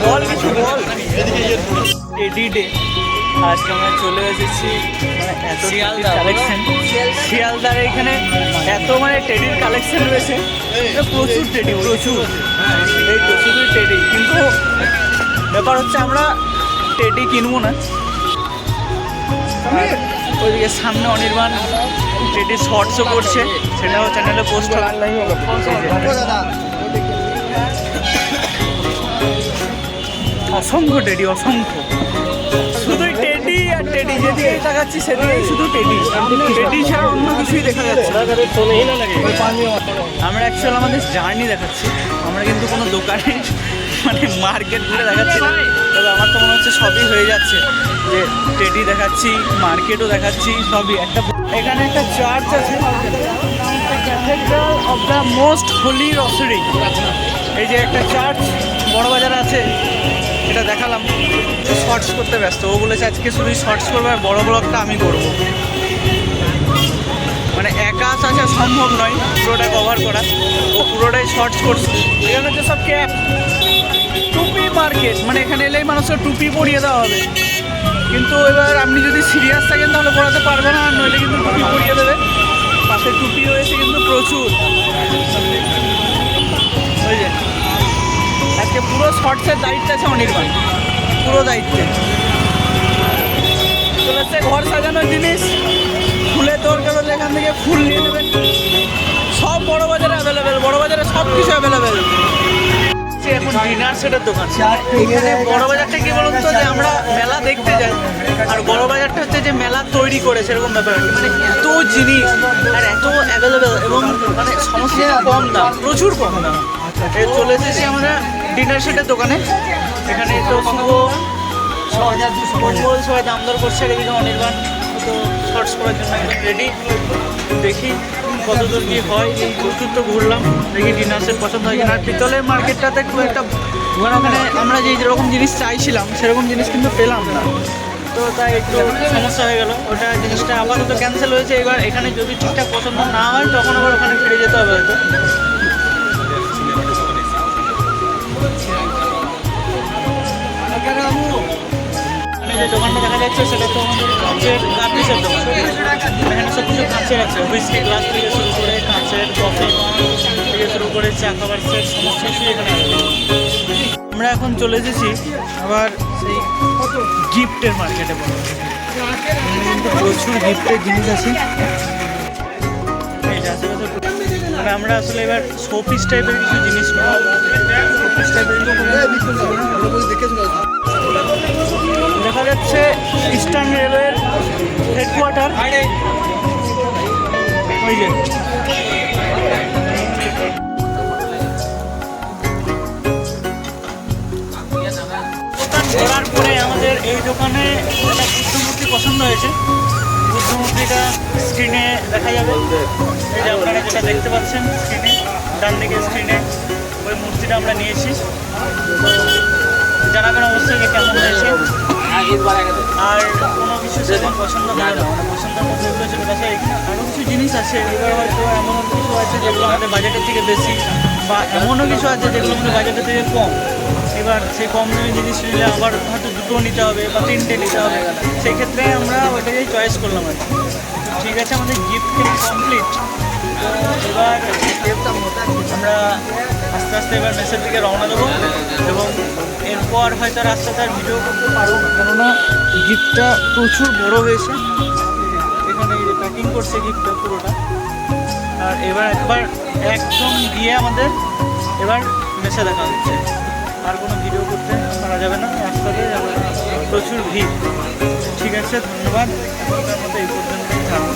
বল কিছু বল। Teddy day আজকে আমরা চলে এসেছি মানে এত কালেকশন শিয়ালদার এখানে এত মানে টেডির কালেকশন রয়েছে প্রচুর টেডি প্রচুর এই তো শুধু টেডি কিন্তু ব্যাপার হচ্ছে আমরা টেডি কিনবো না। ওইদিকে সামনে অনির্বাণ টেডি শর্টসও করছে সেটাও চ্যানেলে পোস্ট হবে। অসংখ্য টেডি অসংখ্য শুধুই টেডি আর টেডি যেদিকেই তাকাচ্ছি সেদিকেই শুধু টেডি টেডি ছাড়া অন্য কিছুই দেখা যাচ্ছে। আমরা অ্যাকচুয়ালি আমাদের জার্নি দেখাচ্ছি আমরা কিন্তু কোনো দোকানে মানে মার্কেট ঘুরে দেখাচ্ছি না। তবে আমার তো মনে হচ্ছে সবই হয়ে যাচ্ছে যে টেডি দেখাচ্ছি মার্কেটও দেখাচ্ছি সবই। একটা এখানে একটা চার্চ আছে cathedral of the most holy rosary. এই যে একটা চার্চ বড় বাজারে আছে এটা দেখালাম। শর্টস করতে ব্যস্ত ও বলেছে আজকে শুধুই শর্টস করবে আর বড় ব্লগটা আমি করবো। মানে একা আসা সম্ভব নয় পুরোটা কভার করা ও পুরোটাই শর্টস করছে। এখানে হচ্ছে সব ক্যাপ টুপি মার্কেট মানে এখানে এলেই মানুষের টুপি পরিয়ে দেওয়া হবে। কিন্তু এবার আপনি যদি সিরিয়াস থাকেন তাহলে পড়াতে পারবে না নইলে কিন্তু টুপি পরিয়ে দেবে। পাশে টুপি রয়েছে কিন্তু প্রচুর। ওই যে আজকে পুরো শর্টসের দায়িত্ব আছে অনির্বাণ পুরো দায়িত্বে চলে আসছে। ঘর সাজানোর জিনিস ফুলের দরকার হলে এখান থেকে ফুল নিয়ে নেবেন সব বড় বাজারে অ্যাভেলেবেল বড় বাজারে সব কিছু অ্যাভেলেবেল। এখন ডিনার সেটের দোকান এখানে বড় বাজারটা কি বলুন তো যে আমরা মেলা দেখতে যাই আর বড় বাজারটা হচ্ছে যে মেলা তৈরি করে সেরকম ব্যাপার মানে এত জিনিস আর এত অ্যাভেলেবেল এবং মানে সমস্ত কম দাম প্রচুর কম দাম। চলে এসেছি আমরা ডিনার সেটের দোকানে। এখানে তো মঙ্গল সবাই দাম দর করছে এদিকে অনির্বাণ তো শর্টস করার জন্য রেডি। দেখি কতদূর কি হয় প্রচুর তো ঘুরলাম দেখি ডিনার সেট পছন্দ হয় কিনা। আর পিতলের মার্কেটটাতে খুব একটা ওখানে আমরা যেরকম জিনিস চাইছিলাম সেরকম জিনিস কিন্তু পেলাম না তো তাই একটু সমস্যা হয়ে গেল। ওটা জিনিসটা আপাতত ক্যান্সেল হয়েছে। এবার এখানে যদি ঠিকঠাক পছন্দ না হয় তখন আবার ওখানে ফিরে যেতে হবে হয়তো। যে দোকানটা দেখা যাচ্ছে সেটা তো আমাদের কাঁচের কার্নিশের দোকান। এখানে সব কিছু কাঁচের আছে হুইস্কি গ্লাস থেকে শুরু করে কাঁচের কফি থেকে শুরু করে চা খাবার সেট সমস্ত কিছুই এখানে আছে। আমরা এখন চলে এসেছি আবার সেই গিফটের মার্কেটে বলো কিন্তু প্রচুর গিফটের জিনিস আছে। এই যে আশেপাশে মানে আমরা আসলে এবার শোপিস টাইপের কিছু জিনিস শোপিস টাইপের দেখা যাচ্ছে ইস্টার্ন রেলওয়ের হেডকোয়ার্টার। ওই যে ঘোরার পরে আমাদের এই দোকানে একটা বুদ্ধমূর্তি পছন্দ হয়েছে। বুদ্ধমূর্তিটা স্ক্রিনে দেখা যাবে এই যে আপনারা যেটা দেখতে পাচ্ছেন স্ক্রিনে ডান দিকে স্ক্রিনে ওই মূর্তিটা আমরা নিয়েছি। জানাবেন অবশ্যই যে কেমন হয়েছে। আর কোনো কিছু সেরকম পছন্দ হয় না মানে পছন্দের মধ্যে এগুলো চলে গেছে। এখানে আরও কিছু জিনিস আছে এবার হয়তো এমন কিছু আছে যেগুলো আমাদের বাজেটের থেকে বেশি বা এমনও কিছু আছে যেগুলো আমাদের বাজেটের থেকে কম। এবার সেই কম দামি জিনিস নিলে আবার হয়তো দুটো নিতে হবে বা তিনটে নিতে হবে সেই ক্ষেত্রে আমরা ওইটাকেই চয়েস করলাম আর কি। ঠিক আছে আমাদের গিফট কিন্তু কমপ্লিট। এবার আমরা আস্তে আস্তে এবার মেসের দিকে রওনা দেবো এবং এরপর হয়তো রাস্তাতে আর ভিডিও করতে পারবো না কেননা গিফটটা প্রচুর বড় হয়েছে। এখানে প্যাকিং করছে গিফটটা পুরোটা। আর এবার একবার একদম গিয়ে আমাদের এবার মেসে দেখা হচ্ছে আর কোনো ভিডিও করতে পারা যাবে না রাস্তাতে যাবে প্রচুর ভিড়। ঠিক আছে ধন্যবাদ এখনকার মতো এই পর্যন্তই থাকবো।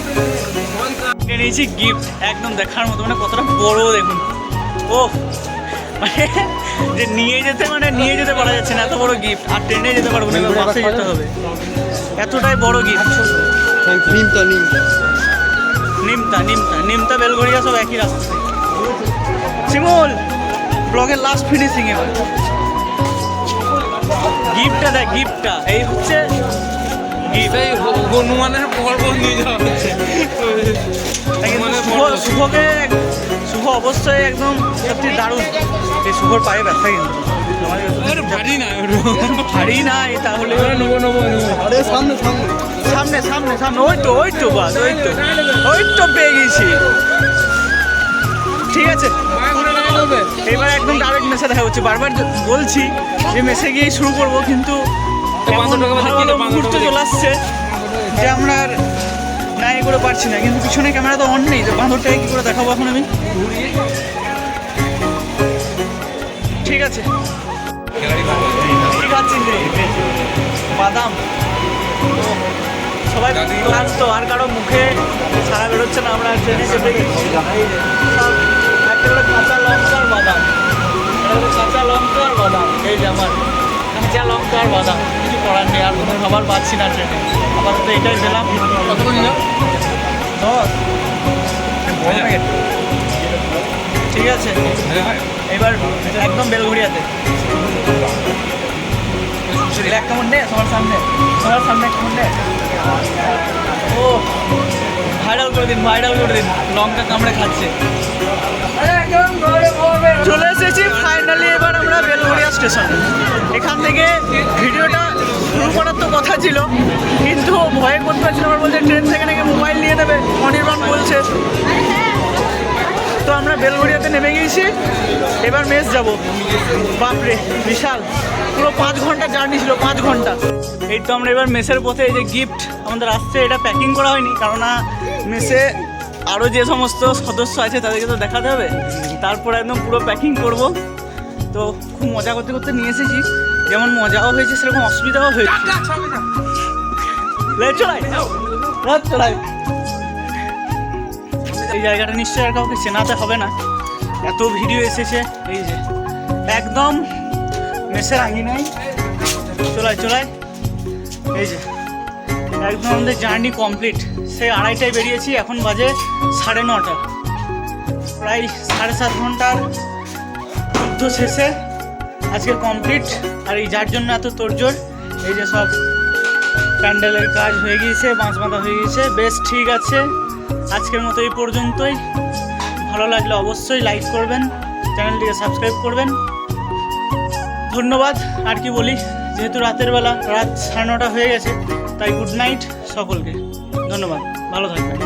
নিয়েছি গিফট একদম দেখার মতো মানে কতটা বড় দেখুন ও মানে যে নিয়ে যেতে পারা যাচ্ছে না এত বড় গিফট। আর ট্রেনে যেতে পারবো না বাসে যেতে হবে এতটাই বড় গিফট। নিমতা বেলগড়িয়া সব একই রাস্তা। শিমুল ব্লগের লাস্ট ফিনিশিং এবার গিফটটা দেখ গিফটটা এই হচ্ছে হনুমানের পর্ব নিয়ে যাওয়া হচ্ছে। শুভকে শুভ অবশ্যই একদম সত্যি দারুণ। এই শুভর পায়ে ব্যথা কিন্তু আমাদের কাছে ওর ভারী না ওর ভারী নাই তাহলে নেবো নেবো আরে সামনে সামনে সামনে সামনে সামনে ওই তো বাস ওই তো পেয়ে গেছি। ঠিক আছে, এবার একদম ডাইরেক্ট মেসে দেখা হচ্ছে। বারবার বলছি যে মেসে গিয়েই শুরু করব, কিন্তু এমন ভালো ভালো মুহূর্ত চলে আসছে যে আমরা আর না এ করে পারছি না। কিন্তু পিছনে ক্যামেরা তো অন নেই, তো বাঁদরটাকে কী করে দেখাবো এখন আমি। ঠিক আছে, ঠিক আছে বাদাম তো সবাই ক্লান্ত, আর কারো মুখে ছাড়া বেরোচ্ছে না। আমরা ট্রেনে চেপে গেছি, সব একেবারে কাঁচা লঙ্কার বাদাম, কাঁচা লঙ্কার বাদাম। এই যে আমার কাঁচা লঙ্কার বাদাম, কিছু করার নেই, আর কোনো খাবার পাচ্ছি না ট্রেনে। আপাতত এটাই পেলাম। কত করে নিল? 10 ঠিক আছে, এবার একদম বেলঘড়িয়াতে এক কামড় নে, সবার সামনে এক কামড় নে। ও ভাইরাল করে দিন, লঙ্কা কামড়ে খাচ্ছে। চলে এসেছি ফাইনালি এবার আমরা বেলঘড়িয়া স্টেশনে। এখান থেকে ভিডিওটা শুরু করার তো কথা ছিল, কিন্তু ভয়ে করতে পারছিল। আমার বলছে ট্রেন থেকে নাকি মোবাইল নিয়ে নেবে, অনির্বাণ বলছে। তো আমরা বেলঘড়িয়াতে নেমে গিয়েছি, এবার মেস যাব। বাপরে বিশাল, পুরো 5 ঘন্টা জার্নি ছিল, 5 ঘন্টা। এই তো আমরা এবার মেসের পথে। এই যে গিফট আমাদের আসছে, এটা প্যাকিং করা হয়নি, কারণ মেসে আরও যে সমস্ত সদস্য আছে তাদেরকে তো দেখাতে হবে। তারপর একদম পুরো প্যাকিং করব। তো খুব মজা করতে করতে নিয়ে এসেছি, যেমন মজাও হয়েছে সেরকম অসুবিধাও হয়েছে। চলাই এই জায়গাটা নিশ্চয়ই আর কাউকে চেনাতে হবে না, এত ভিডিও এসেছে। এই যে একদম মেসের আঙিনায় চলাই এই যে একদম আমাদের জার্নি কমপ্লিট। সেই 2:30টায় বেরিয়েছি, এখন বাজে 9:30, প্রায় 7.5 ঘন্টার যুদ্ধ শেষে আজকে কমপ্লিট। আর এই যার জন্য এত তোড়জোড়, এই যে সব প্যান্ডেলের কাজ হয়ে গিয়েছে, বাঁশ বাঁধা হয়ে গিয়েছে। বেশ ঠিক আছে, আজকের মতো এই পর্যন্তই। ভালো লাগলে অবশ্যই লাইক করবেন, চ্যানেলটিকে সাবস্ক্রাইব করবেন। ধন্যবাদ। আর কি বলি, যেহেতু রাতের বেলা, রাত 9:30 হয়ে গেছে, তাই গুড নাইট সকলকে। ধন্যবাদ, ভালো থাকবেন।